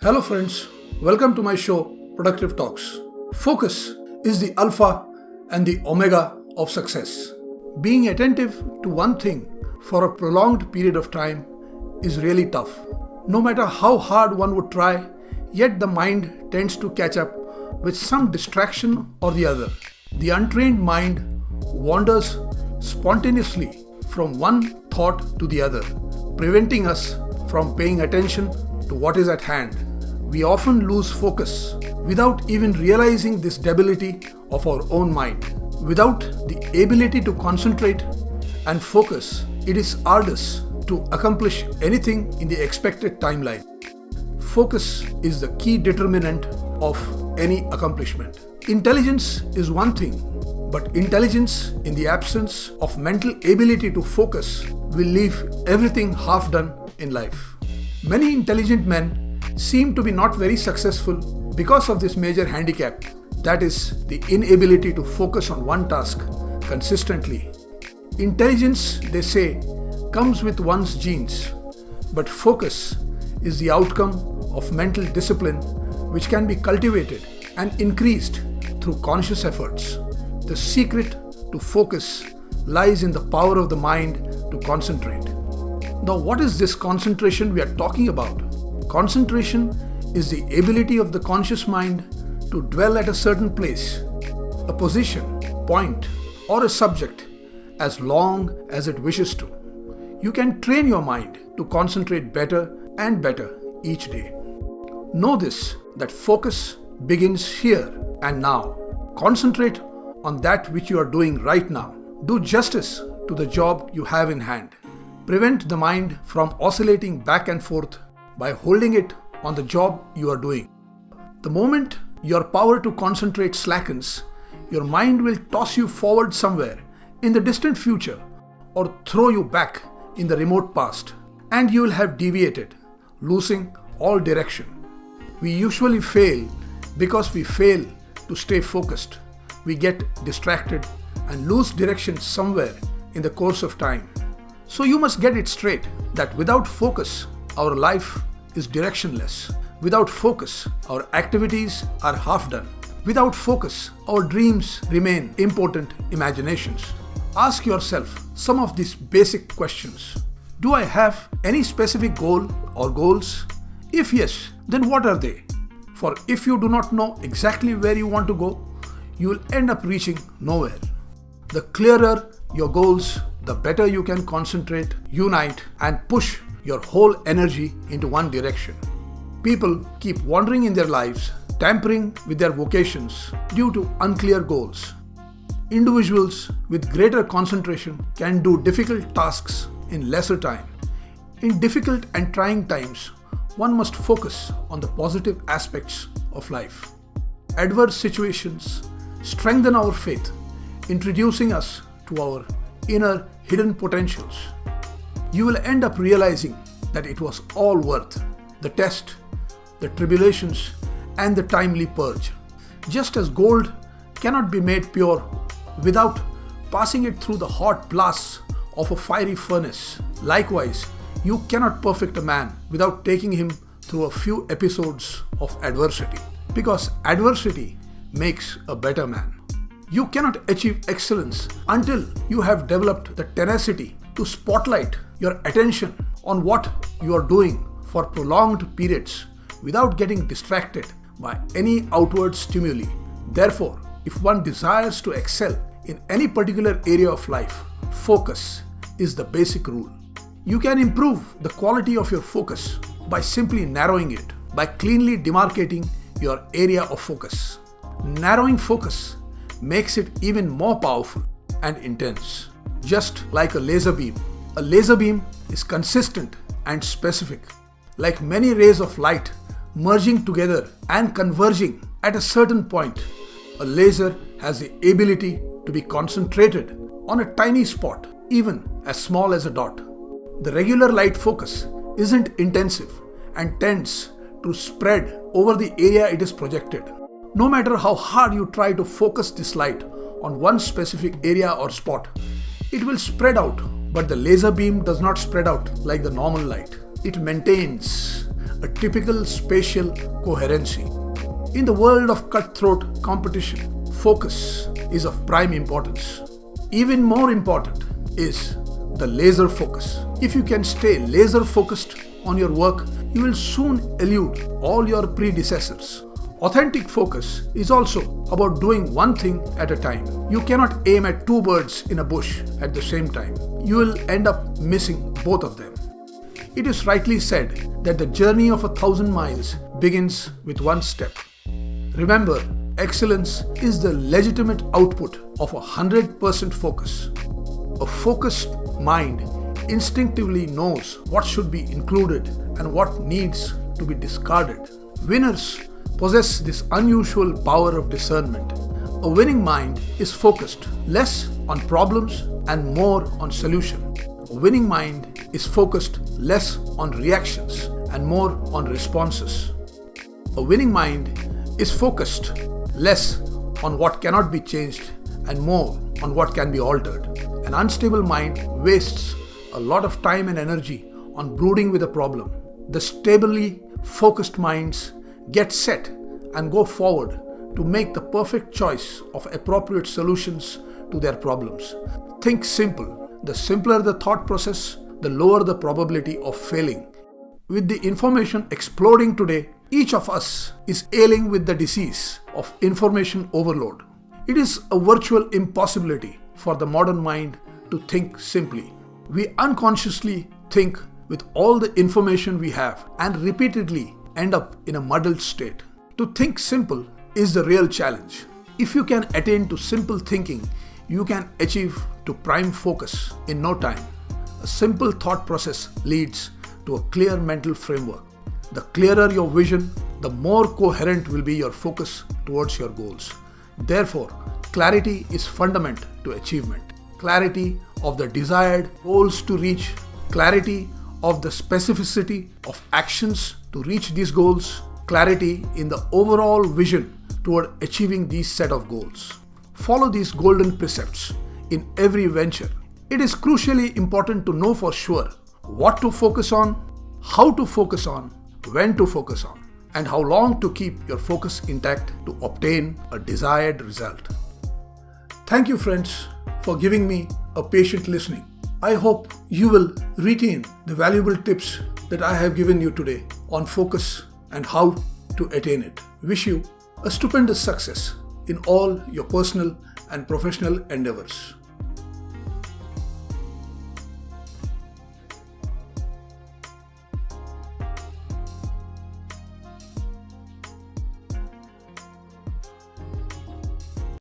Hello, friends. Welcome to my show, Productive Talks. Focus is the alpha and the omega of success. Being attentive to one thing for a prolonged period of time is really tough. No matter how hard one would try, yet the mind tends to catch up with some distraction or the other. The untrained mind wanders spontaneously from one thought to the other, preventing us from paying attention to what is at hand. We often lose focus without even realizing this debility of our own mind. Without the ability to concentrate and focus, it is arduous to accomplish anything in the expected timeline. Focus is the key determinant of any accomplishment. Intelligence is one thing, but intelligence in the absence of mental ability to focus will leave everything half done in life. Many intelligent men seem to be not very successful because of this major handicap, that is, the inability to focus on one task consistently. Intelligence, they say, comes with one's genes, but focus is the outcome of mental discipline which can be cultivated and increased through conscious efforts. The secret to focus lies in the power of the mind to concentrate. Now, what is this concentration we are talking about? Concentration is the ability of the conscious mind to dwell at a certain place, a position, point, or a subject as long as it wishes to. You can train your mind to concentrate better and better each day. Know this, that focus begins here and now. Concentrate on that which you are doing right now. Do justice to the job you have in hand. Prevent the mind from oscillating back and forth by holding it on the job you are doing. The moment your power to concentrate slackens, your mind will toss you forward somewhere in the distant future or throw you back in the remote past, and you will have deviated, losing all direction. We usually fail because we fail to stay focused. We get distracted and lose direction somewhere in the course of time. So you must get it straight that without focus, our life is directionless. Without focus, our activities are half done. Without focus, our dreams remain impotent imaginations. Ask yourself some of these basic questions. Do I have any specific goal or goals? If yes, then what are they? For if you do not know exactly where you want to go, you will end up reaching nowhere. The clearer your goals, the better you can concentrate, unite, and push your whole energy into one direction. People keep wandering in their lives, tampering with their vocations due to unclear goals. Individuals with greater concentration can do difficult tasks in lesser time. In difficult and trying times, one must focus on the positive aspects of life. Adverse situations strengthen our faith, introducing us to our inner hidden potentials. You will end up realizing that it was all worth the test, the tribulations, and the timely purge. Just as gold cannot be made pure without passing it through the hot blasts of a fiery furnace, likewise, you cannot perfect a man without taking him through a few episodes of adversity, because adversity makes a better man. You cannot achieve excellence until you have developed the tenacity to spotlight your attention on what you are doing for prolonged periods without getting distracted by any outward stimuli. Therefore, if one desires to excel in any particular area of life, focus is the basic rule. You can improve the quality of your focus by simply narrowing it, by cleanly demarcating your area of focus. Narrowing focus makes it even more powerful and intense. Just like a laser beam is consistent and specific. Like many rays of light merging together and converging at a certain point, a laser has the ability to be concentrated on a tiny spot, even as small as a dot. The regular light focus isn't intensive and tends to spread over the area it is projected. No matter how hard you try to focus this light on one specific area or spot, it will spread out, but the laser beam does not spread out like the normal light. It maintains a typical spatial coherency. In the world of cutthroat competition, focus is of prime importance. Even more important is the laser focus. If you can stay laser focused on your work, you will soon elude all your predecessors. Authentic focus is also about doing one thing at a time. You cannot aim at two birds in a bush at the same time. You will end up missing both of them. It is rightly said that the journey of 1,000 miles begins with one step. Remember, excellence is the legitimate output of 100% focus. A focused mind instinctively knows what should be included and what needs to be discarded. Winners possess this unusual power of discernment. A winning mind is focused less on problems and more on solutions. A winning mind is focused less on reactions and more on responses. A winning mind is focused less on what cannot be changed and more on what can be altered. An unstable mind wastes a lot of time and energy on brooding with a problem. The stably focused minds get set and go forward to make the perfect choice of appropriate solutions to their problems. Think simple. The simpler the thought process, the lower the probability of failing. With the information exploding today, each of us is ailing with the disease of information overload. It is a virtual impossibility for the modern mind to think simply. We unconsciously think with all the information we have and repeatedly end up in a muddled state. To think simple is the real challenge. If you can attain to simple thinking, you can achieve to prime focus in no time. A simple thought process leads to a clear mental framework. The clearer your vision, the more coherent will be your focus towards your goals. Therefore, clarity is fundamental to achievement. Clarity of the desired goals to reach, clarity of the specificity of actions to reach these goals, clarity in the overall vision toward achieving these set of goals. Follow these golden precepts in every venture. It is crucially important to know for sure what to focus on, how to focus on, when to focus on, and how long to keep your focus intact to obtain a desired result. Thank you, friends, for giving me a patient listening. I hope you will retain the valuable tips that I have given you today on focus and how to attain it. Wish you a stupendous success in all your personal and professional endeavors.